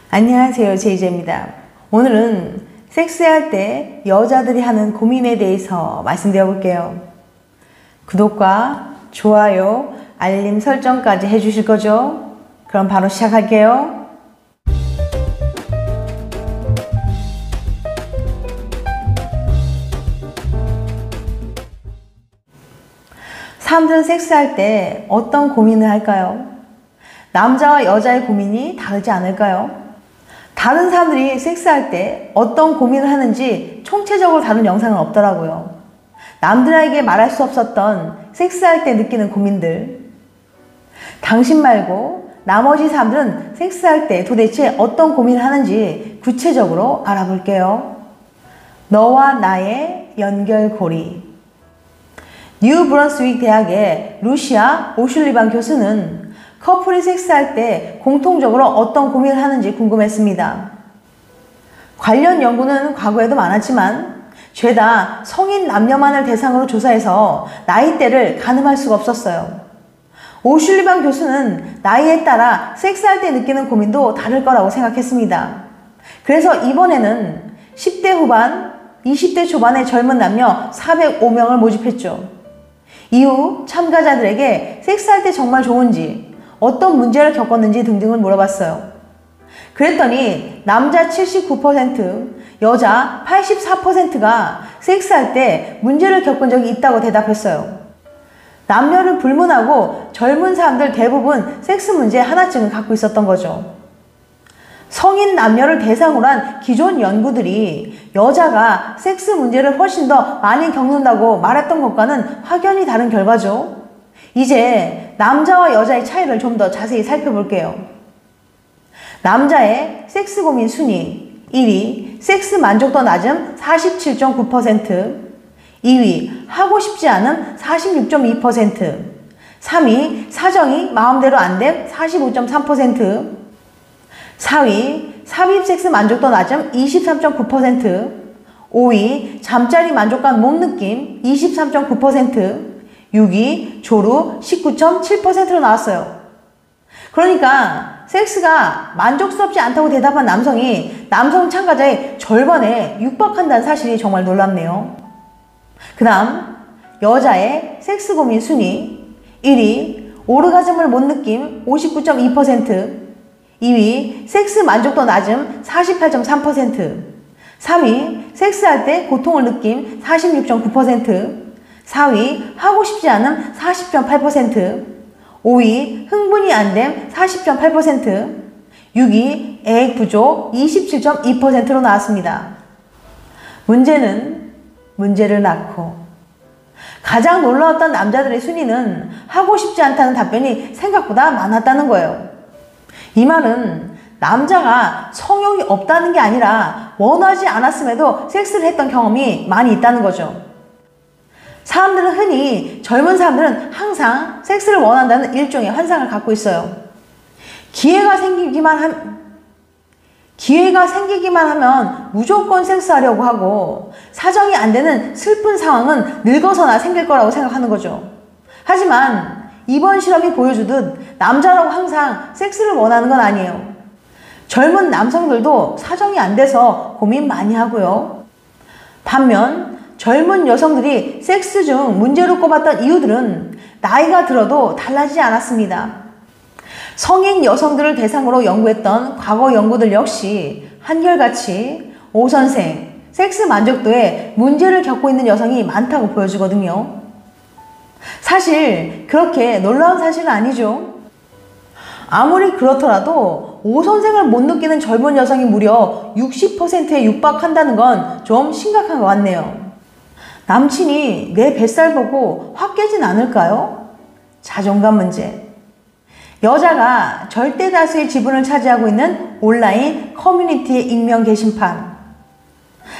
안녕하세요, 제이제입니다. 오늘은 섹스할 때 여자들이 하는 고민에 대해서 말씀드려 볼게요. 구독과 좋아요, 알림 설정까지 해주실 거죠? 그럼 바로 시작할게요. 사람들은 섹스할 때 어떤 고민을 할까요? 남자와 여자의 고민이 다르지 않을까요? 다른 사람들이 섹스할 때 어떤 고민을 하는지 총체적으로 다룬 영상은 없더라고요. 남들에게 말할 수 없었던 섹스할 때 느끼는 고민들. 당신 말고 나머지 사람들은 섹스할 때 도대체 어떤 고민을 하는지 구체적으로 알아볼게요. 너와 나의 연결고리. 뉴 브런스윅 대학의 루시아 오슐리반 교수는 커플이 섹스할 때 공통적으로 어떤 고민을 하는지 궁금했습니다. 관련 연구는 과거에도 많았지만 죄다 성인 남녀만을 대상으로 조사해서 나이대를 가늠할 수가 없었어요. 오슐리반 교수는 나이에 따라 섹스할 때 느끼는 고민도 다를 거라고 생각했습니다. 그래서 이번에는 10대 후반, 20대 초반의 젊은 남녀 405명을 모집했죠. 이후 참가자들에게 섹스할 때 정말 좋은지, 어떤 문제를 겪었는지 등등을 물어봤어요. 그랬더니 남자 79%, 여자 84%가 섹스할 때 문제를 겪은 적이 있다고 대답했어요. 남녀를 불문하고 젊은 사람들 대부분 섹스 문제 하나쯤은 갖고 있었던 거죠. 성인 남녀를 대상으로 한 기존 연구들이 여자가 섹스 문제를 훨씬 더 많이 겪는다고 말했던 것과는 확연히 다른 결과죠. 이제 남자와 여자의 차이를 좀 더 자세히 살펴볼게요. 남자의 섹스 고민 순위 1위 섹스 만족도 낮음 47.9%, 2위 하고 싶지 않음 46.2%, 3위 사정이 마음대로 안 됨 45.3%, 4위 삽입 섹스 만족도 낮음 23.9%, 5위 잠자리 만족감 못 느낌 23.9%, 6위 조루 19.7%로 나왔어요. 그러니까 섹스가 만족스럽지 않다고 대답한 남성이 남성 참가자의 절반에 육박한다는 사실이 정말 놀랍네요. 그 다음 여자의 섹스 고민 순위 1위 오르가즘을 못 느낌 59.2%, 2위 섹스 만족도 낮음 48.3%, 3위 섹스할 때 고통을 느낌 46.9%, 4위 하고 싶지 않음 40.8%, 5위 흥분이 안 됨 40.8%, 6위 애액 부족 27.2%로 나왔습니다. 문제는 문제를 낳고 가장 놀라웠던 남자들의 순위는 하고 싶지 않다는 답변이 생각보다 많았다는 거예요. 이 말은 남자가 성욕이 없다는 게 아니라 원하지 않았음에도 섹스를 했던 경험이 많이 있다는 거죠. 사람들은 흔히 젊은 사람들은 항상 섹스를 원한다는 일종의 환상을 갖고 있어요. 기회가 생기기만 하면 무조건 섹스하려고 하고 사정이 안 되는 슬픈 상황은 늙어서나 생길 거라고 생각하는 거죠. 하지만 이번 실험이 보여주듯 남자라고 항상 섹스를 원하는 건 아니에요. 젊은 남성들도 사정이 안 돼서 고민 많이 하고요. 반면 젊은 여성들이 섹스 중 문제로 꼽았던 이유들은 나이가 들어도 달라지지 않았습니다. 성인 여성들을 대상으로 연구했던 과거 연구들 역시 한결같이 오선생, 섹스 만족도에 문제를 겪고 있는 여성이 많다고 보여주거든요. 사실 그렇게 놀라운 사실은 아니죠. 아무리 그렇더라도 오선생을 못 느끼는 젊은 여성이 무려 60%에 육박한다는 건 좀 심각한 것 같네요. 남친이 내 뱃살 보고 확 깨진 않을까요? 자존감 문제. 여자가 절대 다수의 지분을 차지하고 있는 온라인 커뮤니티의 익명 게시판.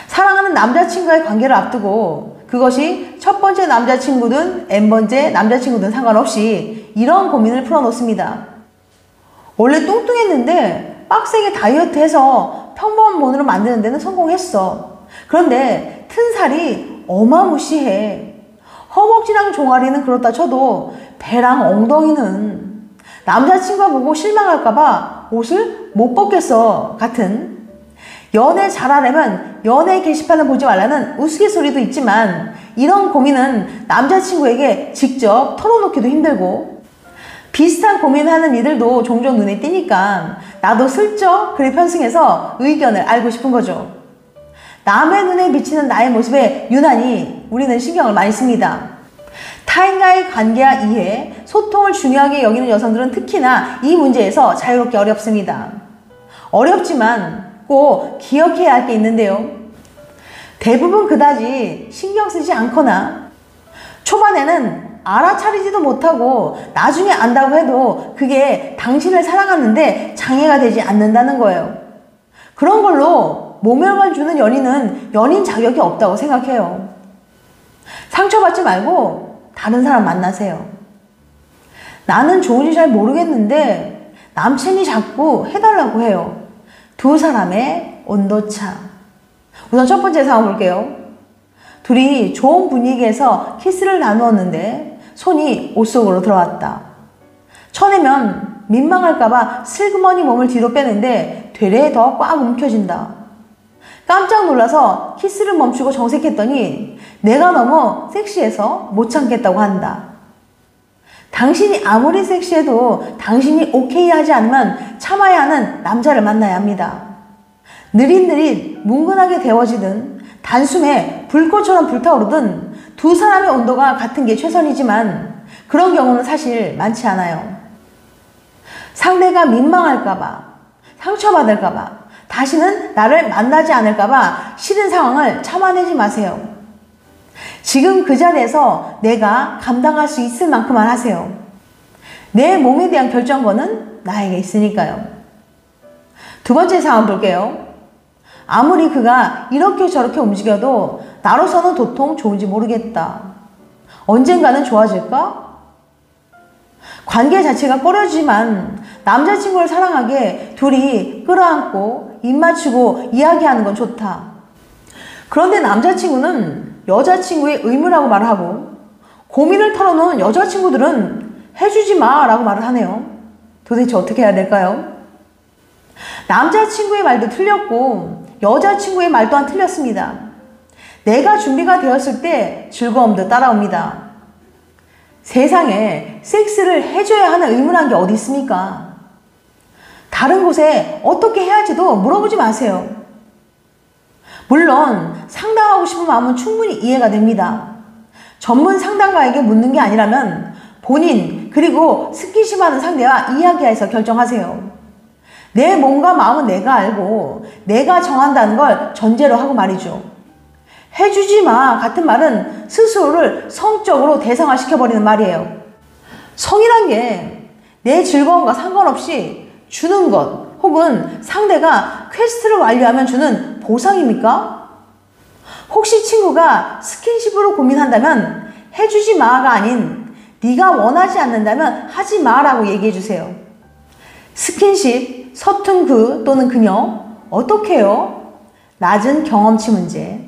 사랑하는 남자친구와의 관계를 앞두고 그것이 첫 번째 남자친구든 n번째 남자친구든 상관없이 이런 고민을 풀어놓습니다. 원래 뚱뚱했는데 빡세게 다이어트해서 평범한 몸으로 만드는 데는 성공했어. 그런데 튼 살이 어마무시해. 허벅지랑 종아리는 그렇다 쳐도 배랑 엉덩이는 남자친구가 보고 실망할까봐 옷을 못 벗겠어 같은, 연애 잘하려면 연애 게시판을 보지 말라는 우스갯소리도 있지만 이런 고민은 남자친구에게 직접 털어놓기도 힘들고, 비슷한 고민을 하는 이들도 종종 눈에 띄니까 나도 슬쩍 글에 편승해서 의견을 알고 싶은 거죠. 남의 눈에 비치는 나의 모습에 유난히 우리는 신경을 많이 씁니다. 타인과의 관계와 이해, 소통을 중요하게 여기는 여성들은 특히나 이 문제에서 자유롭기 어렵습니다. 어렵지만 꼭 기억해야 할 게 있는데요. 대부분 그다지 신경 쓰지 않거나 초반에는 알아차리지도 못하고 나중에 안다고 해도 그게 당신을 사랑하는데 장애가 되지 않는다는 거예요. 그런 걸로 모멸감 주는 연인은 연인 자격이 없다고 생각해요. 상처받지 말고 다른 사람 만나세요. 나는 좋은지 잘 모르겠는데 남친이 자꾸 해달라고 해요. 두 사람의 온도차. 우선 첫 번째 상황 볼게요. 둘이 좋은 분위기에서 키스를 나누었는데 손이 옷 속으로 들어왔다. 쳐내면 민망할까봐 슬그머니 몸을 뒤로 빼는데 되레 더 꽉 움켜진다. 깜짝 놀라서 키스를 멈추고 정색했더니 내가 너무 섹시해서 못 참겠다고 한다. 당신이 아무리 섹시해도 당신이 오케이 하지 않으면 참아야 하는 남자를 만나야 합니다. 느릿느릿 뭉근하게 데워지든 단숨에 불꽃처럼 불타오르든 두 사람의 온도가 같은 게 최선이지만 그런 경우는 사실 많지 않아요. 상대가 민망할까봐, 상처받을까봐, 다시는 나를 만나지 않을까봐 싫은 상황을 참아내지 마세요. 지금 그 자리에서 내가 감당할 수 있을 만큼만 하세요. 내 몸에 대한 결정권은 나에게 있으니까요. 두 번째 상황 볼게요. 아무리 그가 이렇게 저렇게 움직여도 나로서는 도통 좋은지 모르겠다. 언젠가는 좋아질까? 관계 자체가 꺼려지지만 남자친구를 사랑하게 둘이 끌어안고 입 맞추고 이야기하는 건 좋다. 그런데 남자친구는 여자친구의 의무라고 말을 하고 고민을 털어놓은 여자친구들은 해주지 마 라고 말을 하네요. 도대체 어떻게 해야 될까요? 남자친구의 말도 틀렸고 여자친구의 말 또한 틀렸습니다. 내가 준비가 되었을 때 즐거움도 따라옵니다. 세상에 섹스를 해줘야 하는 의무란 게 어디 있습니까? 다른 곳에 어떻게 해야지도 물어보지 마세요. 물론 상담하고 싶은 마음은 충분히 이해가 됩니다. 전문 상담가에게 묻는 게 아니라면 본인 그리고 스킨십하는 상대와 이야기해서 결정하세요. 내 몸과 마음은 내가 알고 내가 정한다는 걸 전제로 하고 말이죠. 해주지 마 같은 말은 스스로를 성적으로 대상화시켜버리는 말이에요. 성이란 게 내 즐거움과 상관없이 주는 것 혹은 상대가 퀘스트를 완료하면 주는 보상입니까? 혹시 친구가 스킨십으로 고민한다면 해주지 마가 아닌 네가 원하지 않는다면 하지 마라고 얘기해 주세요. 스킨십, 서툰 그 또는 그녀 어떻게 해요? 낮은 경험치 문제.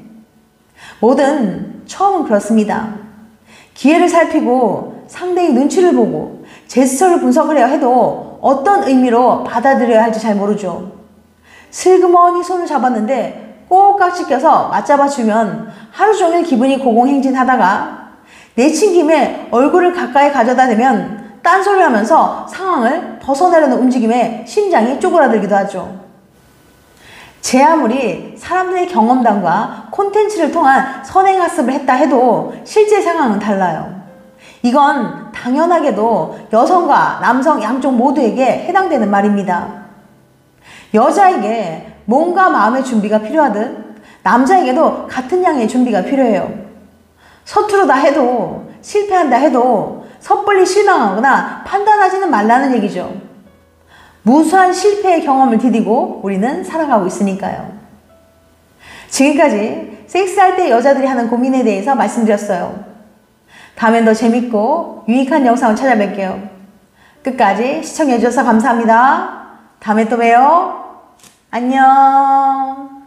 뭐든 처음은 그렇습니다. 기회를 살피고 상대의 눈치를 보고 제스처를 분석을 해야 해도 어떤 의미로 받아들여야 할지 잘 모르죠. 슬그머니 손을 잡았는데 꼭깍지 껴서 맞잡아주면 하루 종일 기분이 고공행진하다가 내친 김에 얼굴을 가까이 가져다 대면 딴소리를 하면서 상황을 벗어나려는 움직임에 심장이 쪼그라들기도 하죠. 제 아무리 사람들의 경험담과 콘텐츠를 통한 선행학습을 했다 해도 실제 상황은 달라요. 이건 당연하게도 여성과 남성 양쪽 모두에게 해당되는 말입니다. 여자에게 몸과 마음의 준비가 필요하듯 남자에게도 같은 양의 준비가 필요해요. 서투르다 해도 실패한다 해도 섣불리 실망하거나 판단하지는 말라는 얘기죠. 무수한 실패의 경험을 디디고 우리는 살아가고 있으니까요. 지금까지 섹스할 때 여자들이 하는 고민에 대해서 말씀드렸어요. 다음엔 더 재밌고 유익한 영상을 찾아뵐게요. 끝까지 시청해주셔서 감사합니다. 다음에 또 봬요. 안녕.